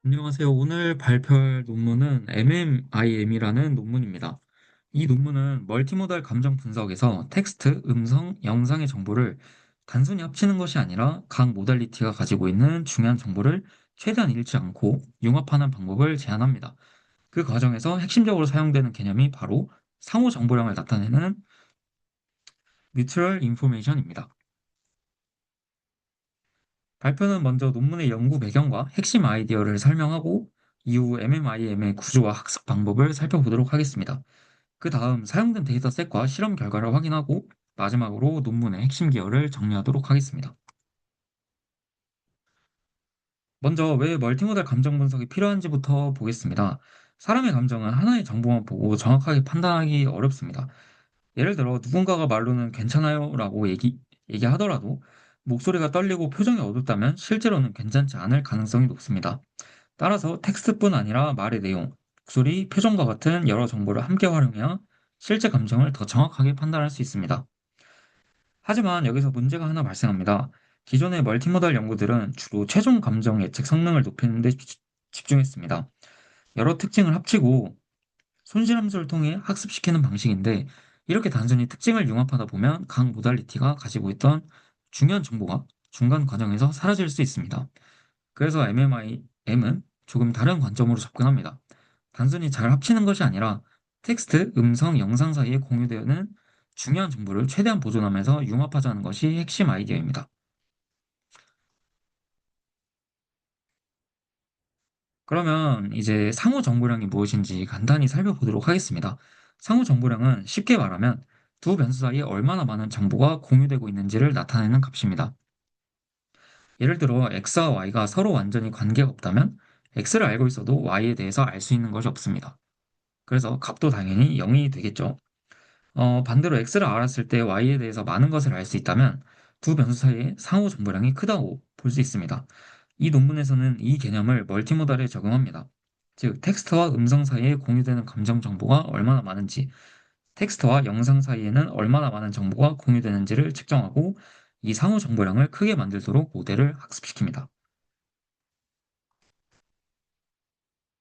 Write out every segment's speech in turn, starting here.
안녕하세요. 오늘 발표할 논문은 MMIM이라는 논문입니다. 이 논문은 멀티모달 감정 분석에서 텍스트, 음성, 영상의 정보를 단순히 합치는 것이 아니라 각 모달리티가 가지고 있는 중요한 정보를 최대한 잃지 않고 융합하는 방법을 제안합니다. 그 과정에서 핵심적으로 사용되는 개념이 바로 상호 정보량을 나타내는 Mutual Information입니다. 발표는 먼저 논문의 연구 배경과 핵심 아이디어를 설명하고 이후 MMIM의 구조와 학습 방법을 살펴보도록 하겠습니다. 그 다음 사용된 데이터셋과 실험 결과를 확인하고 마지막으로 논문의 핵심 기여를 정리하도록 하겠습니다. 먼저 왜 멀티모달 감정 분석이 필요한지부터 보겠습니다. 사람의 감정은 하나의 정보만 보고 정확하게 판단하기 어렵습니다. 예를 들어 누군가가 말로는 괜찮아요 라고 얘기하더라도 목소리가 떨리고 표정이 어둡다면 실제로는 괜찮지 않을 가능성이 높습니다. 따라서 텍스트뿐 아니라 말의 내용, 목소리, 표정과 같은 여러 정보를 함께 활용해야 실제 감정을 더 정확하게 판단할 수 있습니다. 하지만 여기서 문제가 하나 발생합니다. 기존의 멀티모달 연구들은 주로 최종 감정 예측 성능을 높이는 데 집중했습니다. 여러 특징을 합치고 손실함수를 통해 학습시키는 방식인데, 이렇게 단순히 특징을 융합하다 보면 각 모달리티가 가지고 있던 중요한 정보가 중간 과정에서 사라질 수 있습니다. 그래서 MMIM은 조금 다른 관점으로 접근합니다. 단순히 잘 합치는 것이 아니라 텍스트, 음성, 영상 사이에 공유되는 중요한 정보를 최대한 보존하면서 융합하자는 것이 핵심 아이디어입니다. 그러면 이제 상호 정보량이 무엇인지 간단히 살펴보도록 하겠습니다. 상호 정보량은 쉽게 말하면 두 변수 사이에 얼마나 많은 정보가 공유되고 있는지를 나타내는 값입니다. 예를 들어 x와 y가 서로 완전히 관계가 없다면 x를 알고 있어도 y에 대해서 알 수 있는 것이 없습니다. 그래서 값도 당연히 0이 되겠죠. 반대로 x를 알았을 때 y에 대해서 많은 것을 알 수 있다면 두 변수 사이의 상호 정보량이 크다고 볼 수 있습니다. 이 논문에서는 이 개념을 멀티모달에 적용합니다. 즉, 텍스트와 음성 사이에 공유되는 감정 정보가 얼마나 많은지, 텍스트와 영상 사이에는 얼마나 많은 정보가 공유되는지를 측정하고 이 상호 정보량을 크게 만들도록 모델을 학습시킵니다.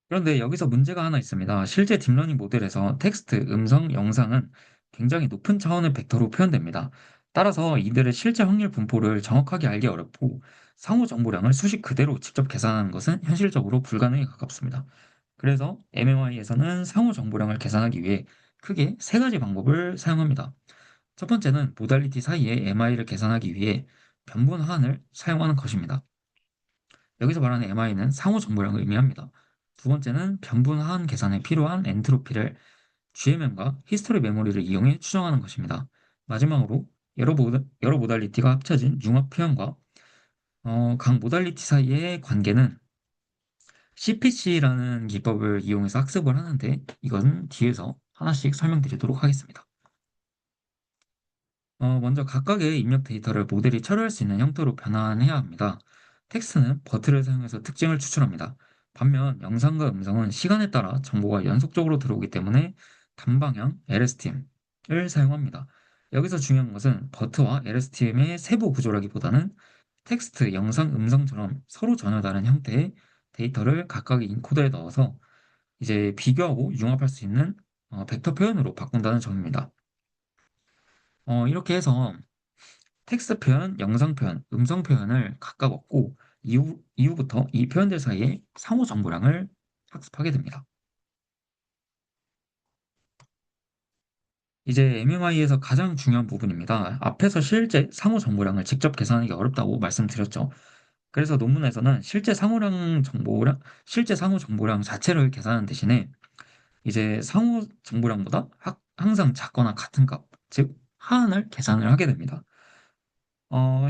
그런데 여기서 문제가 하나 있습니다. 실제 딥러닝 모델에서 텍스트, 음성, 영상은 굉장히 높은 차원의 벡터로 표현됩니다. 따라서 이들의 실제 확률 분포를 정확하게 알기 어렵고 상호 정보량을 수식 그대로 직접 계산하는 것은 현실적으로 불가능에 가깝습니다. 그래서 MMI에서는 상호 정보량을 계산하기 위해 크게 세 가지 방법을 사용합니다. 첫 번째는 모달리티 사이의 MI를 계산하기 위해 변분 하한을 사용하는 것입니다. 여기서 말하는 MI는 상호 정보량을 의미합니다. 두 번째는 변분 하한 계산에 필요한 엔트로피를 GMM과 히스토리 메모리를 이용해 추정하는 것입니다. 마지막으로 여러 모달리티가 합쳐진 융합 표현과 각 모달리티 사이의 관계는 CPC라는 기법을 이용해서 학습을 하는데, 이건 뒤에서 하나씩 설명드리도록 하겠습니다. 먼저 각각의 입력 데이터를 모델이 처리할 수 있는 형태로 변환해야 합니다. 텍스트는 버트를 사용해서 특징을 추출합니다. 반면 영상과 음성은 시간에 따라 정보가 연속적으로 들어오기 때문에 단방향 LSTM을 사용합니다. 여기서 중요한 것은 버트와 LSTM의 세부 구조라기보다는 텍스트, 영상, 음성처럼 서로 전혀 다른 형태의 데이터를 각각의 인코더에 넣어서 이제 비교하고 융합할 수 있는 벡터 표현으로 바꾼다는 점입니다. 이렇게 해서 텍스트 표현, 영상 표현, 음성 표현을 각각 얻고 이후부터 이 표현들 사이에 상호 정보량을 학습하게 됩니다. 이제 MMI에서 가장 중요한 부분입니다. 앞에서 실제 상호 정보량을 직접 계산하기 어렵다고 말씀드렸죠. 그래서 논문에서는 실제 상호 정보량 자체를 계산하는 대신에 이제 상호 정보량보다 항상 작거나 같은 값, 즉 하한을 계산을 하게 됩니다.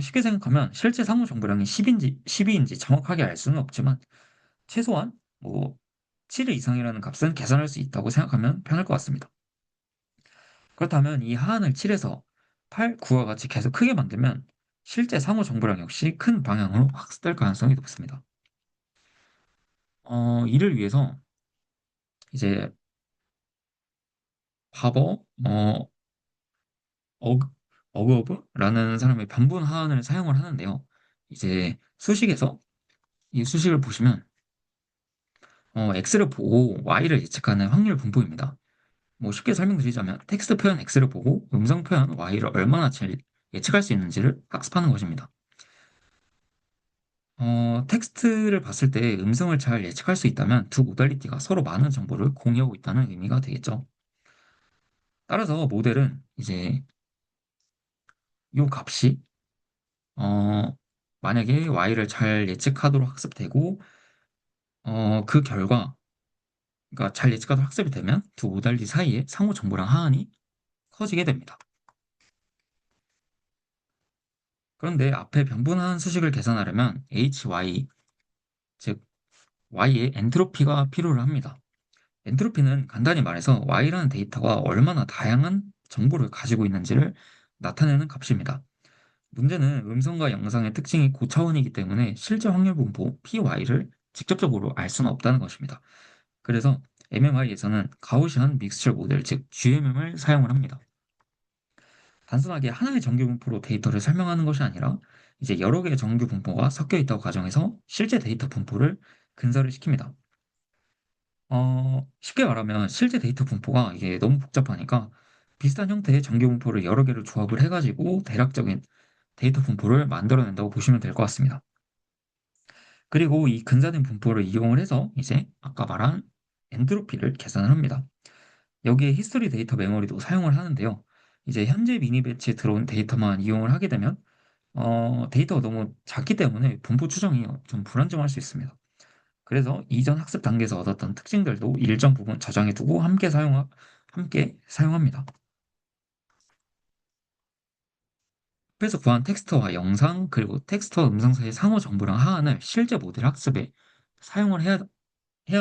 쉽게 생각하면 실제 상호 정보량이 10인지 12인지 정확하게 알 수는 없지만 최소한 뭐 7 이상이라는 값은 계산할 수 있다고 생각하면 편할 것 같습니다. 그렇다면 이 하한을 7에서 8, 9와 같이 계속 크게 만들면 실제 상호 정보량 역시 큰 방향으로 학습될 가능성이 높습니다. 이를 위해서 이제 바버 어그 어그어브라는 사람의 변분 하한을 사용을 하는데요. 이제 수식에서 이 수식을 보시면 X를 보고 Y를 예측하는 확률 분포입니다. 뭐 쉽게 설명드리자면 텍스트 표현 X를 보고 음성 표현 Y를 얼마나 잘 예측할 수 있는지를 학습하는 것입니다. 텍스트를 봤을 때 음성을 잘 예측할 수 있다면 두 모달리티가 서로 많은 정보를 공유하고 있다는 의미가 되겠죠. 따라서 모델은 이제 이 값이 어, 만약에 Y를 잘 예측하도록 학습되고 그 결과 그러니까 잘 예측하도록 학습이 되면 두 모달리티 사이에 상호 정보량 하한이 커지게 됩니다. 그런데 앞에 변분한 수식을 계산하려면 HY, 즉 Y의 엔트로피가 필요를 합니다. 엔트로피는 간단히 말해서 Y라는 데이터가 얼마나 다양한 정보를 가지고 있는지를 나타내는 값입니다. 문제는 음성과 영상의 특징이 고차원이기 때문에 실제 확률 분포 PY를 직접적으로 알 수는 없다는 것입니다. 그래서 MMI에서는 가우시안 믹스처 모델, 즉 GMM을 사용을 합니다. 단순하게 하나의 정규 분포로 데이터를 설명하는 것이 아니라 이제 여러 개의 정규 분포가 섞여 있다고 가정해서 실제 데이터 분포를 근사를 시킵니다. 쉽게 말하면 실제 데이터 분포가 이게 너무 복잡하니까 비슷한 형태의 정규 분포를 여러 개를 조합을 해가지고 대략적인 데이터 분포를 만들어낸다고 보시면 될 것 같습니다. 그리고 이 근사된 분포를 이용을 해서 이제 아까 말한 엔트로피를 계산을 합니다. 여기에 히스토리 데이터 메모리도 사용을 하는데요. 이제 현재 미니 배치에 들어온 데이터만 이용을 하게 되면 데이터가 너무 작기 때문에 분포 추정이 좀 불안정할 수 있습니다. 그래서 이전 학습 단계에서 얻었던 특징들도 일정 부분 저장해 두고 함께 사용합니다. 앞에서 구한 텍스트와 영상 그리고 텍스트와 음성 사이의 상호 정보랑 하한을 실제 모델 학습에 사용을 해야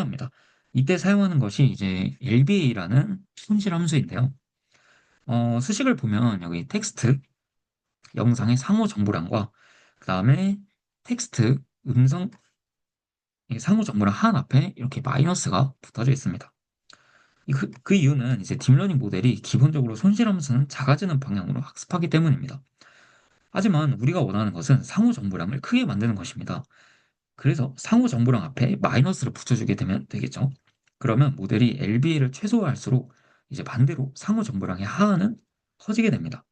합니다. 이때 사용하는 것이 이제 LBA라는 손실 함수인데요. 수식을 보면 여기 텍스트, 영상의 상호 정보량과 그 다음에 텍스트, 음성 상호 정보량 하한 앞에 이렇게 마이너스가 붙어져 있습니다. 그 이유는 이제 딥러닝 모델이 기본적으로 손실함수는 작아지는 방향으로 학습하기 때문입니다. 하지만 우리가 원하는 것은 상호 정보량을 크게 만드는 것입니다. 그래서 상호 정보량 앞에 마이너스를 붙여주게 되면 되겠죠. 그러면 모델이 LBA를 최소화할수록 이제 반대로 상호 정보량의 하한은 커지게 됩니다.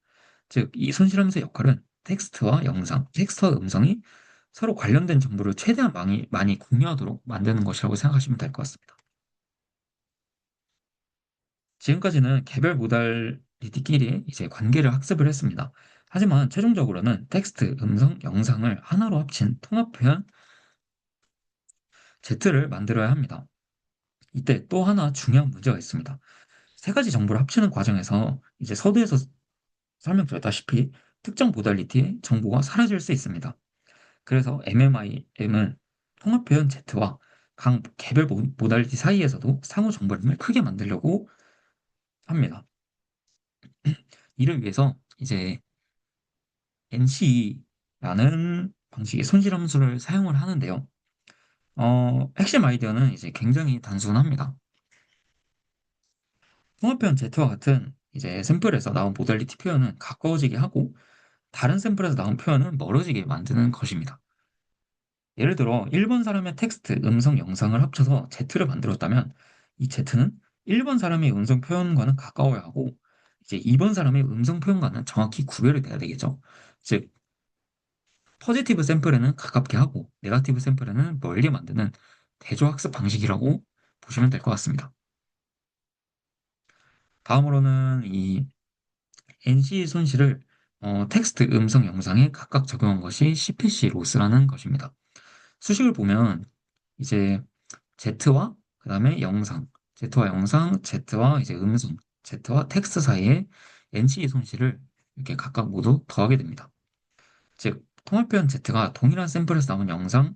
즉, 이 손실함수의 역할은 텍스트와 영상, 텍스트와 음성이 서로 관련된 정보를 최대한 많이 공유하도록 만드는 것이라고 생각하시면 될 것 같습니다. 지금까지는 개별 모달리티끼리 이제 관계를 학습을 했습니다. 하지만 최종적으로는 텍스트, 음성, 영상을 하나로 합친 통합 표현 Z를 만들어야 합니다. 이때 또 하나 중요한 문제가 있습니다. 세 가지 정보를 합치는 과정에서 이제 서두에서 설명드렸다시피 특정 모달리티의 정보가 사라질 수 있습니다. 그래서 MMIM은 통합 표현 Z와 각 개별 모달리티 사이에서도 상호 정보량을 크게 만들려고 합니다. 이를 위해서 이제 NC라는 방식의 손실함수를 사용을 하는데요. 핵심 아이디어는 이제 굉장히 단순합니다. 통합표현 Z와 같은 이제 샘플에서 나온 모달리티 표현은 가까워지게 하고 다른 샘플에서 나온 표현은 멀어지게 만드는 것입니다. 예를 들어 1번 사람의 텍스트, 음성, 영상을 합쳐서 Z를 만들었다면 이 Z는 1번 사람의 음성 표현과는 가까워야 하고 이제 2번 사람의 음성 표현과는 정확히 구별이 돼야 되겠죠. 즉 포지티브 샘플에는 가깝게 하고 네거티브 샘플에는 멀리 만드는 대조학습 방식이라고 보시면 될 것 같습니다. 다음으로는 이 NC 손실을 텍스트, 음성, 영상에 각각 적용한 것이 CPC 로스라는 것입니다. 수식을 보면 이제 Z와 그다음에 영상, Z와 영상, Z와 이제 음성, Z와 텍스트 사이에 NC 손실을 이렇게 각각 모두 더하게 됩니다. 즉, 통합표현 Z가 동일한 샘플에서 나온 영상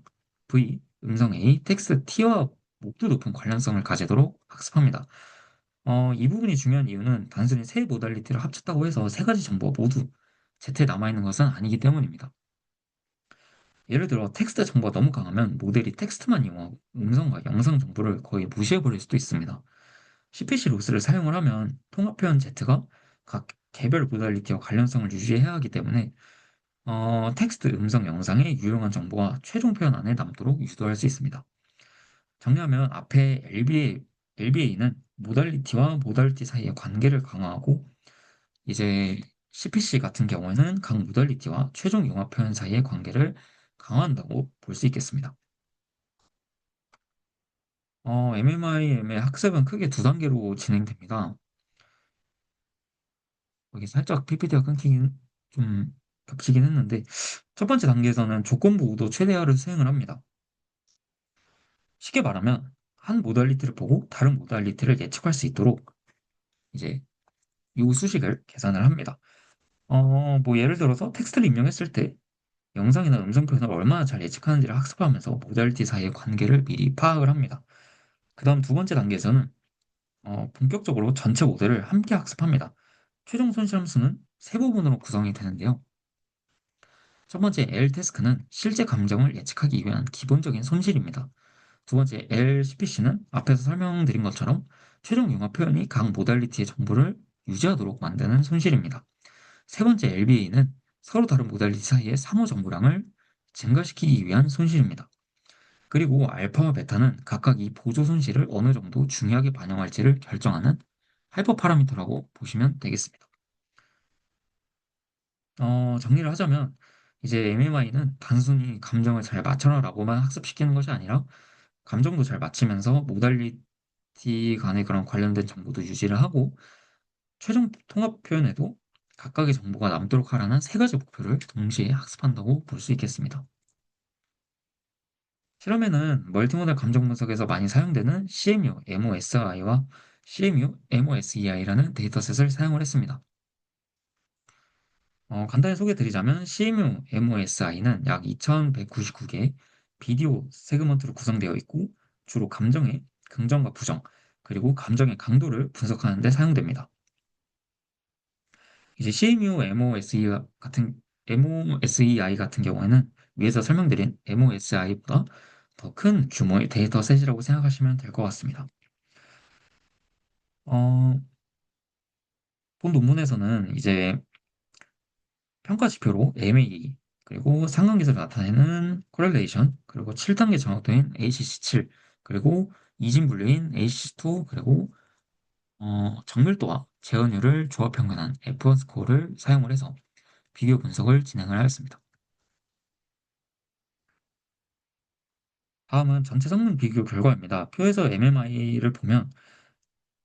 V, 음성 A, 텍스트 T와 모두 높은 관련성을 가지도록 학습합니다. 이 부분이 중요한 이유는 단순히 세 모달리티를 합쳤다고 해서 세 가지 정보가 모두 Z에 남아있는 것은 아니기 때문입니다. 예를 들어 텍스트 정보가 너무 강하면 모델이 텍스트만 이용하고 음성과 영상 정보를 거의 무시해버릴 수도 있습니다. CPC 로스를 사용을 하면 통합표현 Z가 각 개별 모달리티와 관련성을 유지해야 하기 때문에 텍스트, 음성, 영상의 유용한 정보가 최종 표현 안에 남도록 유도할 수 있습니다. 정리하면 앞에 LBA는 모달리티와 모달리티 사이의 관계를 강화하고 이제 CPC 같은 경우에는 각 모달리티와 최종 융합 표현 사이의 관계를 강화한다고 볼 수 있겠습니다. MMIM의 학습은 크게 두 단계로 진행됩니다. 여기 살짝 PPT가 끊기긴 좀 겹치긴 했는데 첫 번째 단계에서는 조건부 우도 최대화를 수행을 합니다. 쉽게 말하면 한 모달리티를 보고 다른 모달리티를 예측할 수 있도록 이제 요 수식을 계산을 합니다. 뭐 예를 들어서 텍스트를 입력했을 때 영상이나 음성 표현을 얼마나 잘 예측하는지를 학습하면서 모달리티 사이의 관계를 미리 파악을 합니다. 그 다음 두 번째 단계에서는 본격적으로 전체 모델을 함께 학습합니다. 최종 손실함수는 세 부분으로 구성이 되는데요. 첫 번째 L-태스크는 실제 감정을 예측하기 위한 기본적인 손실입니다. 두 번째 LCPC는 앞에서 설명드린 것처럼 최종 융합 표현이 각 모달리티의 정보를 유지하도록 만드는 손실입니다. 세 번째 LBA는 서로 다른 모달리티 사이의 상호 정보량을 증가시키기 위한 손실입니다. 그리고 알파와 베타는 각각 이 보조 손실을 어느 정도 중요하게 반영할지를 결정하는 하이퍼 파라미터라고 보시면 되겠습니다. 정리를 하자면 이제 MMI는 단순히 감정을 잘 맞춰라라고만 학습시키는 것이 아니라 감정도 잘 맞추면서 모달리티 간의 그런 관련된 정보도 유지를 하고 최종 통합 표현에도 각각의 정보가 남도록 하라는 세 가지 목표를 동시에 학습한다고 볼 수 있겠습니다. 실험에는 멀티모달 감정 분석에서 많이 사용되는 CMU, MOSI와 CMU, MOSEI라는 데이터셋을 사용을 했습니다. 간단히 소개드리자면 CMU, MOSI는 약 2199개의 비디오 세그먼트로 구성되어 있고 주로 감정의 긍정과 부정, 그리고 감정의 강도를 분석하는 데 사용됩니다. 이제 CMU, MOSEI 같은 경우에는 위에서 설명드린 MOSI보다 더 큰 규모의 데이터셋이라고 생각하시면 될 것 같습니다. 어, 본 논문에서는 이제 평가 지표로 MAE, 그리고 상관계에서 나타내는 correlation, 그리고 7단계 정확도인 ACC7, 그리고 이진 분류인 ACC2, 그리고 정밀도와 재현율을 조합 평균한 F1 스코어를 사용을 해서 비교 분석을 진행을 하였습니다. 다음은 전체 성능 비교 결과입니다. 표에서 MMI를 보면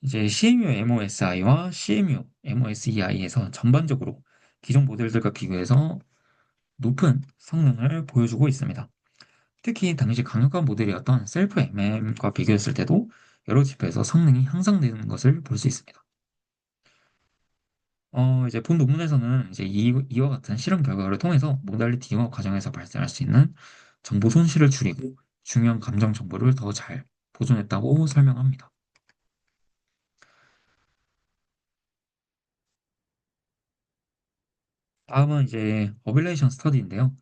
이제 CMU MOSI와 CMU MOSEI에서 전반적으로 기존 모델들과 비교해서 높은 성능을 보여주고 있습니다. 특히 당시 강력한 모델이었던 셀프 MM과 비교했을 때도 여러 지표에서 성능이 향상되는 것을 볼 수 있습니다. 이제 본 논문에서는 이제 이와 같은 실험 결과를 통해서 모달리티 융합 과정에서 발생할 수 있는 정보 손실을 줄이고 중요한 감정 정보를 더 잘 보존했다고 설명합니다. 다음은 이제 어빌레이션 스터디인데요.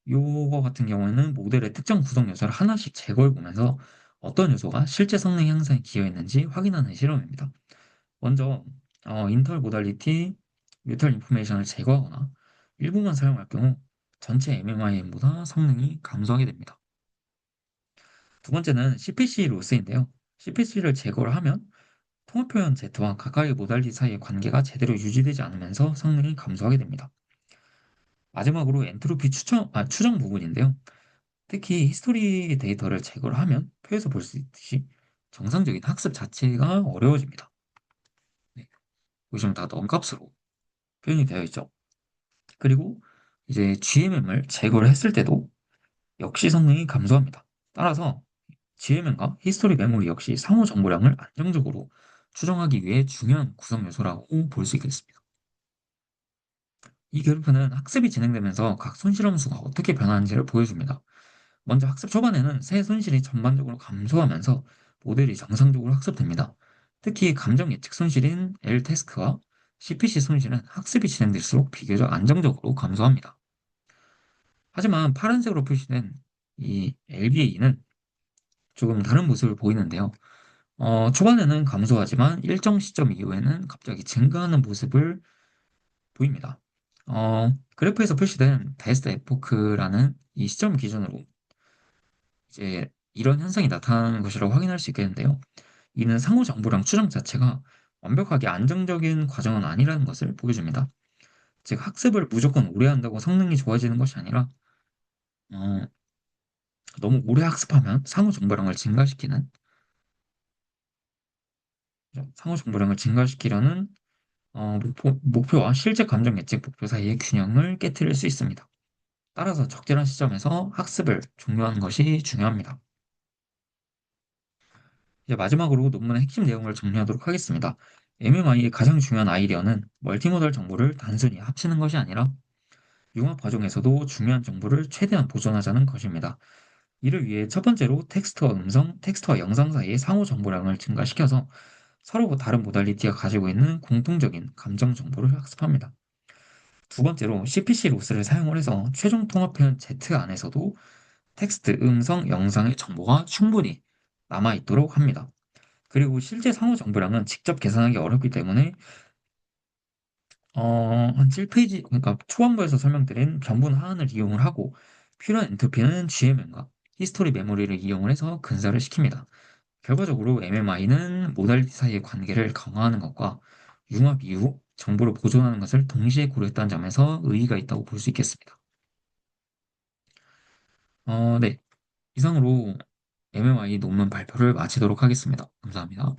요거 같은 경우에는 모델의 특정 구성 요소를 하나씩 제거해 보면서 어떤 요소가 실제 성능 향상에 기여했는지 확인하는 실험입니다. 먼저 인터 모달리티 뮤탈 인포메이션을 제거하거나 일부만 사용할 경우 전체 MMIM보다 성능이 감소하게 됩니다. 두 번째는 CPC 로스인데요. CPC를 제거를 하면 통합 표현 Z와 가까이 모달리티 사이의 관계가 제대로 유지되지 않으면서 성능이 감소하게 됩니다. 마지막으로 엔트로피 추정 부분인데요. 특히 히스토리 데이터를 제거를 하면 표에서 볼 수 있듯이 정상적인 학습 자체가 어려워집니다. 네, 보시면 다 넌값으로 표현이 되어 있죠. 그리고 이제 GMM을 제거를 했을 때도 역시 성능이 감소합니다. 따라서 GMM과 히스토리 메모리 역시 상호 정보량을 안정적으로 추정하기 위해 중요한 구성 요소라고 볼 수 있겠습니다. 이 그래프는 학습이 진행되면서 각 손실함수가 어떻게 변하는지를 보여줍니다. 먼저 학습 초반에는 새 손실이 전반적으로 감소하면서 모델이 정상적으로 학습됩니다. 특히 감정 예측 손실인 L태스크와 CPC 손실은 학습이 진행될수록 비교적 안정적으로 감소합니다. 하지만 파란색으로 표시된 이 LBA는 조금 다른 모습을 보이는데요. 초반에는 감소하지만 일정 시점 이후에는 갑자기 증가하는 모습을 보입니다. 그래프에서 표시된 베스트 에포크라는 이 시점 기준으로 이제 이런 현상이 나타나는 것이라고 확인할 수 있겠는데요. 이는 상호 정보량 추정 자체가 완벽하게 안정적인 과정은 아니라는 것을 보여줍니다. 즉, 학습을 무조건 오래 한다고 성능이 좋아지는 것이 아니라, 어, 너무 오래 학습하면 상호 정보량을 증가시키려는 목표와 실제 감정 예측 목표 사이의 균형을 깨트릴 수 있습니다. 따라서 적절한 시점에서 학습을 종료하는 것이 중요합니다. 이제 마지막으로 논문의 핵심 내용을 정리하도록 하겠습니다. MMI의 가장 중요한 아이디어는 멀티모달 정보를 단순히 합치는 것이 아니라 융합 과정에서도 중요한 정보를 최대한 보존하자는 것입니다. 이를 위해 첫 번째로 텍스트와 음성, 텍스트와 영상 사이의 상호 정보량을 증가시켜서 서로 다른 모달리티가 가지고 있는 공통적인 감정 정보를 학습합니다. 두 번째로 CPC 로스를 사용을 해서 최종 통합표현 Z 안에서도 텍스트, 음성, 영상의 정보가 충분히 남아있도록 합니다. 그리고 실제 상호 정보량은 직접 계산하기 어렵기 때문에 한 7페이지, 그러니까 초반부에서 설명드린 견본 하한을 이용을 하고 필요한 엔트로피는 GMM과 히스토리 메모리를 이용을 해서 근사를 시킵니다. 결과적으로 MMI는 모달리티 사이의 관계를 강화하는 것과 융합 이후 정보를 보존하는 것을 동시에 고려했다는 점에서 의의가 있다고 볼 수 있겠습니다. 네. 이상으로 MMI 논문 발표를 마치도록 하겠습니다. 감사합니다.